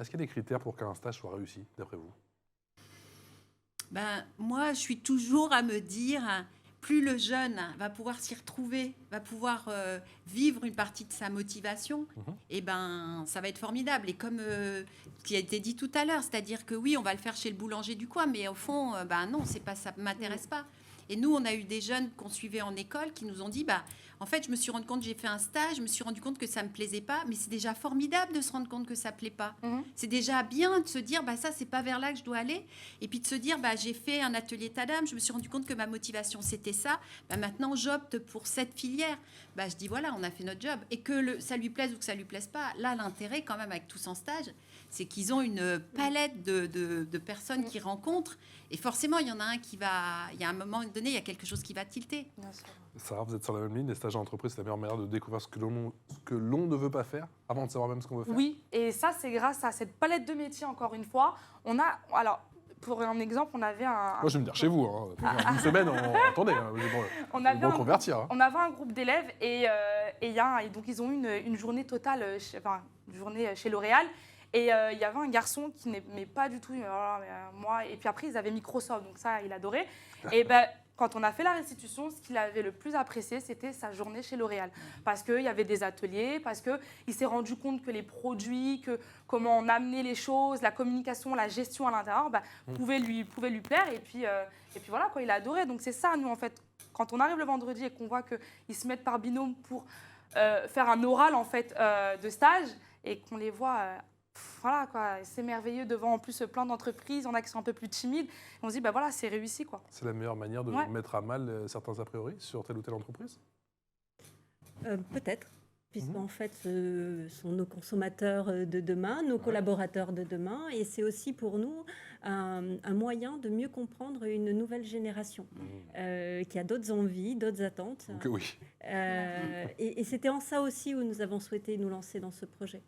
Est-ce qu'il y a des critères pour qu'un stage soit réussi, d'après vous? Moi, je suis toujours à me dire, plus le jeune va pouvoir s'y retrouver, va pouvoir vivre une partie de sa motivation, et ça va être formidable. Et comme ce qui a été dit tout à l'heure, c'est-à-dire que oui, on va le faire chez le boulanger du coin, mais au fond, non, c'est pas, ça ne m'intéresse pas. Et nous, on a eu des jeunes qu'on suivait en école qui nous ont dit, en fait, je me suis rendu compte, j'ai fait un stage, je me suis rendu compte que ça me plaisait pas, mais c'est déjà formidable de se rendre compte que ça plaît pas. C'est déjà bien de se dire, ça, c'est pas vers là que je dois aller. Et puis de se dire, j'ai fait un atelier Tadam, je me suis rendu compte que ma motivation, c'était ça. Maintenant, j'opte pour cette filière. Je dis, voilà, on a fait notre job. Et que ça lui plaise ou que ça lui plaise pas, là, l'intérêt, quand même, avec tous en stage, c'est qu'ils ont une palette de personnes qu'ils rencontrent. Et forcément, il y en a un qui va... Il y a un moment donné, il y a quelque chose qui va tilter. Sarah, vous êtes sur la même ligne. Les stages en entreprise, c'est la meilleure manière de découvrir ce que l'on ne veut pas faire avant de savoir même ce qu'on veut faire. Oui, et ça, c'est grâce à cette palette de métiers, encore une fois. On a... Alors, pour un exemple, on avait un... Moi, je vais me dire chez vous. Une semaine, attendez, on avait convertir. On avait un groupe d'élèves et donc ils ont eu une journée totale, une journée chez L'Oréal. Et il y avait un garçon qui n'aimait pas du tout moi. Et puis après, ils avaient Microsoft, donc ça, il adorait. Et quand on a fait la restitution, ce qu'il avait le plus apprécié, c'était sa journée chez L'Oréal. Parce qu'il y avait des ateliers, parce qu'il s'est rendu compte que les produits, comment on amenait les choses, la communication, la gestion à l'intérieur, pouvait lui plaire. Et puis voilà, il a adoré. Donc c'est ça, nous, en fait, quand on arrive le vendredi et qu'on voit qu'ils se mettent par binôme pour faire un oral, en fait, de stage, et qu'on les voit... voilà, c'est merveilleux devant en plus plein d'entreprises, il y en a qui sont un peu plus timides. On se dit, voilà, c'est réussi, quoi. C'est la meilleure manière de mettre à mal certains a priori sur telle ou telle entreprise? Peut-être, puisqu'en fait, ce sont nos consommateurs de demain, nos collaborateurs de demain, et c'est aussi pour nous un moyen de mieux comprendre une nouvelle génération qui a d'autres envies, d'autres attentes. Oui. Et c'était en ça aussi où nous avons souhaité nous lancer dans ce projet.